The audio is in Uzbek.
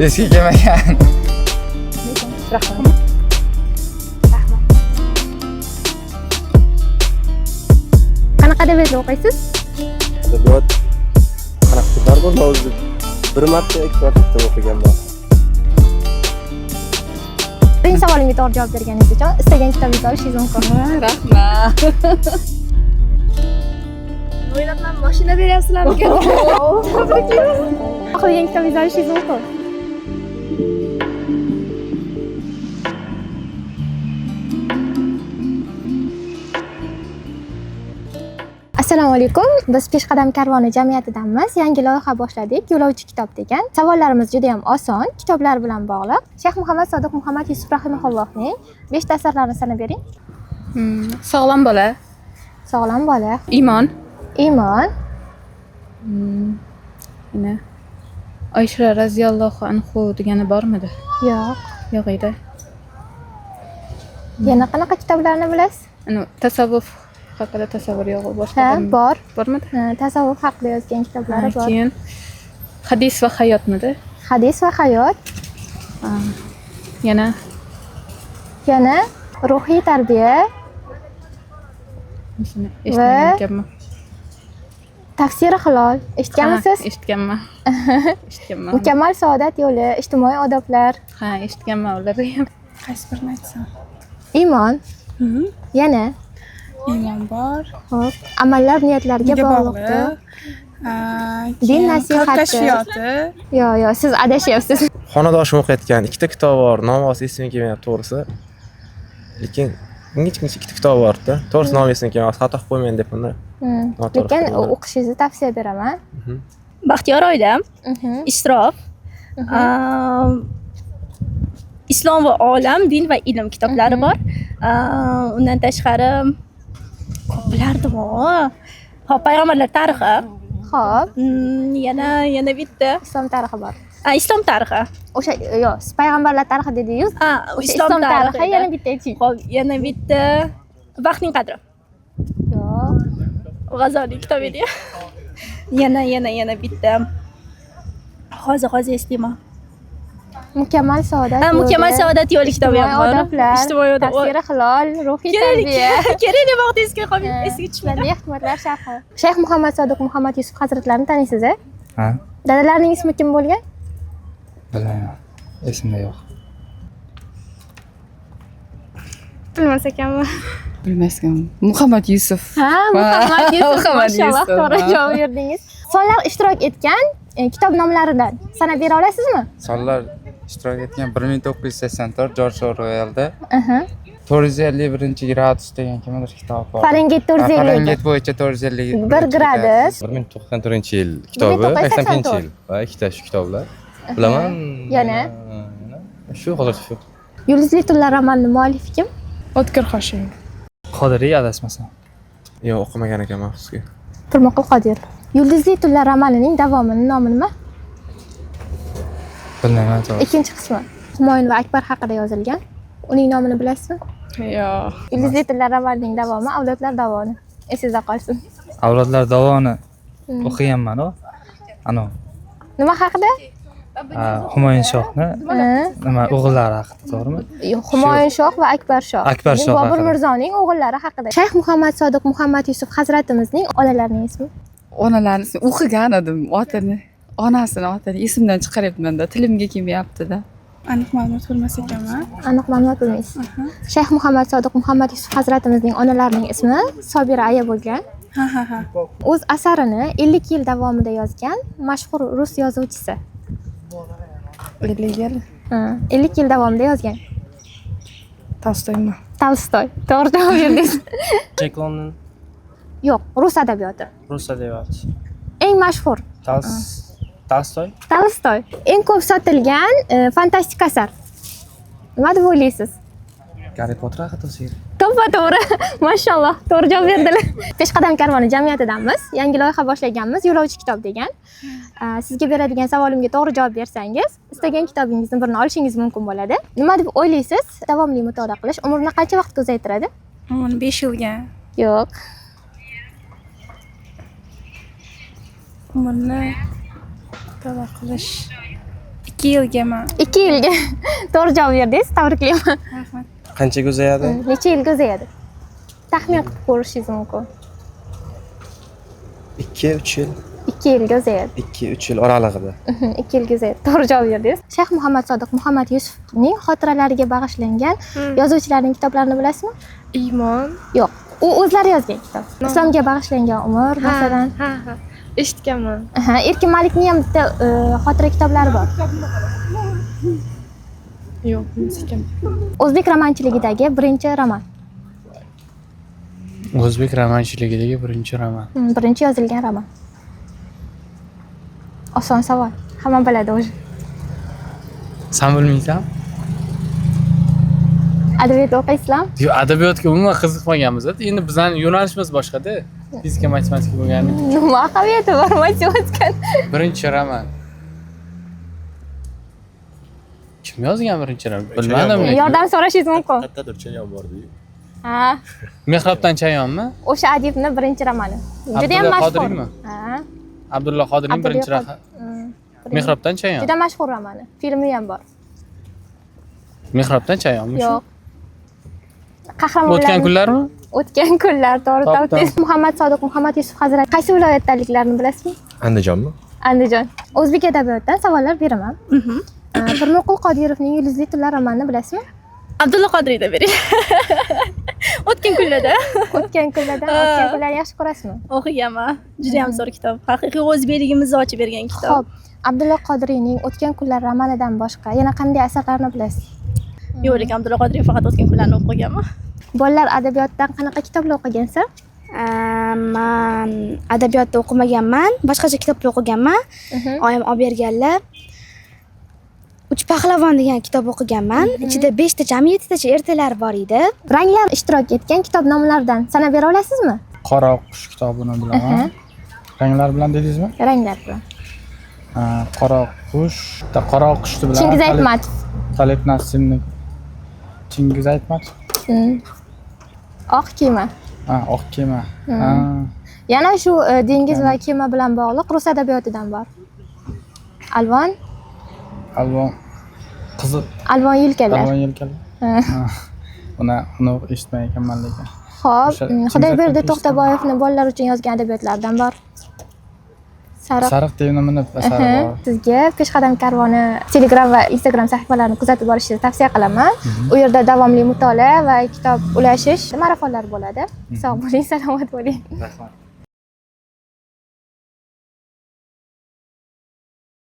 Eski kelmagan. Rahmat. Qanaqa adabiyotni o'qiysiz? Adabiyot qanaqa kitoblar bor o'zi? Bir marta ikki marta kitob o'qiganman. Birinchi savolimga to'g'ri javob berganingiz uchun istagan kitobingizni olishingiz mumkin. Rahmat. O'ylabman, mashina beryapsizlarmikan? Tabriklayman. Xohlagan kitobingizni olishingiz mumkin. Assalomu alaykum. Biz Peshqadam karvoni jamiyatidamiz. Yangi loyiha boshladik. Yo'lovchi kitob degan. Savollarimiz juda ham oson, kitoblar bilan bog'liq. Shayx Muhammad Sodiq Muhammad Yusuf rahimahullohning 5 ta asarlarini sanab bering. Sog'lom bola, Sog'lom bola, iymon, iymon, yana Oysha raziyallohu anhu degani bormidi? yo'q. Yo'q edi. Yana qanaqa kitoblarni bilasiz? Ana tasavvuf haqida tasavvur yo'q, boshqa Ha, bor. bormidi? Tasavvuf haqida yozgan kitoblari bor. Keyin hadis va hayotmidi? Hadis va hayot, Yana yana ruhiy tarbiya, shuni eshitmagan ekanman. tafsiri hilol. Eshitganmisiz? Eshitganman. Eshitganman. Mukammal saodat yo'li, ijtimoiy odoblar, Ha, eshitganman ularni ham. Qaysi birini aytsam? iymon, yana Iymon bor. hop, amallar niyatlarga Nega bog'liqdir. bog'liq? Din nasihati. Kashfiyoti. Yo'q, siz adashyapsiz. Xonadoshim o'qiyotgan ikkita kitob bor. Nomi esimga kelmayapti to'g'risi. Lekin ingichka ikkita kitob bor-da. To'g'risi nomi esimga kelmayapti. Xato qilib qo'ymayman deb uni. Noto'g'ri Lekin qildim. o'qishingizni tavsiya beraman. Baxtiyor oilam, isrof, islom va olam, din va ilm kitoblari bor. Undan tashqari ko'plardi-ku. Hop, payg'ambarlar tarixi. Xo'p, Yana bitta. islom tarixi bor. Islom tarixi. O'sha yo'q, siz payg'ambarlar tarixi dedingiz. Islom tarixi. yana bitta ayting. Hop, yana bitta. Vaqtning qadri. Yo'q. G'azali kitob edi. Yana bitta. Hozir eslayman. Mukammal saodat. Mukammal saodat yo'li kitobi ham bor. Ijtimoiy odoblar, tafsiri hilol, ruhiy tarbiya. Kerak deb vaqtingizga qolib esga tushmadi. Hikmatlar sharhi. Shayx Muhammad Sodiq Muhammad Yusuf hazratlarini taniysiz, a? Ha, Dadalarining ismi kim bo'lgan? bilmayman. Esimda yo'q. Bilmas ekanman. Bilmasam. Muhammad Yusuf. Ha, Muhammad Yusuf. Muhammad Mashalloh, Yusuf, to'g'ri ha. javob berdingiz. Sonlar ishtirok etgan kitob nomlaridan sanab bera olasizmi? Sonlar ishtirok etgan 1984 Jorj Orwellda Aha. 451 gradus degan kimdir kitob bor. Farenget 450. Farenget bo'yicha 450. 1 gradus. 1094-yil kitobi, 1984 80-yil va ikkita shu kitoblar. Bilaman. Yana? Shu hozircha shu. Yulduzli tunlar romanining muallifi kim? O'tkir Hoshiyev. Qodiriy adashmasam. Yo'q, o'qimagan ekanman afsuski. Turmuqul Qodir. Yulduzli tunlar romanining davomining nomi nima? Bilmayman to'g'ri. Ikkinchi qismi. Humoyun va Akbar haqida yozilgan. Uning nomini bilasizmi? Yo'q. Yulduzli tunlar romanining davomi Avlodlar davoni. Esingizda qolsin. Avlodlar davoni o'qiganman-ku. Ana Nima haqida? Humoyun shohni nima o'g'illari haqida, to'g'rimi? Humoyun shoh va Akbar shoh. Akbar shoh Bobur haqida. Mirzoning o'g'illari haqida. Shayx Muhammad Sodiq Muhammad Yusuf hazratimizning onalarining ismi? Onalarni o'qigan edim, onasini otini esimdan chiqaryapman-da, tilimga kelmayapti-da. Aniq ma'lumot bilmas ekanman. Aniq ma'lumot bilmaysiz. Shayx Muhammad Sodiq Muhammad Yusuf hazratimizning onalarining ismi Sobira aya bo'lgan. Ha. O'z asarini 50 yil davomida yozgan mashhur rus yozuvchisi. 50 yil. 50 yil davomida yozgan. Tolstoymi? Tolstoy. To'g'ri javob berdingiz. Cheklonin Yo'q, rus adabiyoti. rus adabiyoti. Eng mashhur Tolstoy. Tolstoy. Eng ko'p sotilgan fantastik asar. Nima deb o'ylaysiz? Garri Potter haqida so'z. To'g'ri. Mashalloh, to'g'ri javob berdilar. Peshqadam karvoni jamiyatidamiz. Yangi loyiha boshlaganmiz, Yo'lovchi kitob degan. Sizga beradigan savolimga to'g'ri javob bersangiz, istagan kitobingizni birini olishingiz mumkin bo'ladi. Nima deb o'ylaysiz? Davomli mutolaa qilish umrni qancha vaqtga uzaytiradi? Umrni 5 yilga. Yo'q. Umrni mutolaa qilish 2 yilgaman. 2 yilga. To'g'ri javob berdingiz. Tabriklayman. Rahmat. Qanchaga uzayadi? Necha yilga uzayadi? Taxmin qilib ko'rishingiz mumkin. 2-3 yil. 2 yilga uzayadi. 2-3 yil oralig'ida. 2 yilga uzayadi. To'g'ri javob berdingiz. Shayx Muhammad Sodiq Muhammad Yusufning xotiralariga bag'ishlangan yozuvchilarning kitoblarini bilasizmi? Iymon. Yo'q. U o'zlari yozgan kitob. Islomga bag'ishlangan umr, masalan. Ha. Eshitganman. Erkin Malikning ham bitta xotira kitoblari bor. Yo'q, eshitganman. O'zbek romanchiligidagi birinchi roman. O'zbek romanchiligidagi birinchi roman. Birinchi yozilgan roman. Oson savol. Hamma biladi o'zi. Sen bilmaysan? Adabiyot o'qiysizmi? Yo'q, adabiyotga umuman qiziqmaganmiz. Endi bizning yo'nalishimiz boshqa-da. Fizika, matematika bo'lgani. Nima ahamiyati bor matematikani? Birinchi roman. Kim yozgan birinchi roman? Bilmadim. Yordam so'rashingiz mumkin. Qayerdadir chayon bor-ku. Ha, Mehrobdan Chayonmi? o'sha adibni birinchi romani. Juda ham Abdulla mashhur. Qodiriymi? Ha. Abdulla Qodiriyning birinchi Abdulla roman. Mehrobdan Chayon. Juda mashhur romani. Filmi ham bor. Mehrobdan Chayonmi shu? Yo'q. Qahramonlar. O'tgan kunlarmi? O'tgan kunlar, to'g'ri Topdim. topdingiz. Muhammad Sodiq Muhammad Yusuf Hazrat qaysi viloyatdaliklarni bilasizmi? Andijonmi? Andijon. O'zbek adabiyotidan savollar beraman. Pirmuqul Qodirovning Yulduzli tunlar romanini bilasizmi? Abdulla Qodiriyda bering. O'tgan kunlarda O'tgan kunlarni yaxshi ko'rasizmi? o'qiganman. Juda ham zo'r kitob. Haqiqiy o'zbekligimizni ochib bergan kitob. Xo'p, Abdulla Qodiriyning O'tgan kunlar romanidan boshqa yana qanday asarlarni bilasiz? Yo'q, lekin Abdulla Qodiriy faqat o'tgan kunlarni o'qiganman. Bolalar adabiyotidan qanaqa kitoblar o'qigansiz? Man adabiyotda o'qimaganman, boshqacha kitoblar o'qiganman. Oyim olib berganlar. Uch pahlavon degan kitob o'qiganman. Ichida 5 ta, jami 7 tacha ertaklar bor edi. Ranglar ishtirok etgan kitob nomlaridan sanab bera olasizmi? Qora qush kitobini bilaman. Ranglar bilan dedingizmi? Ranglar bilan. Qora qush, qora qushni bilan. Chingiz Aytmatov. Talib Nasimning. Chingiz Aytmatov. Oq kema. Oq kema. Yana shu dengiz va kema bilan bog'liq rus adabiyotidan bor. Alvon Qizil. Alvon yelkalar. Alvon yelkalar. Uni eshitmagan ekanman lekin. Xo'p, Xudoyberdi To'xtaboyevni bolalar uchun yozgan adabiyotlaridan bor. Sariq devni minib asari bor. Sizga Peshqadam karvoni Telegram va Instagram sahifalarini kuzatib borishingizni tavsiya qilaman. U yerda davomli mutolaa va kitob ulashish marafonlar bo'ladi. Sog' bo'ling, salomat bo'ling. Rahmat.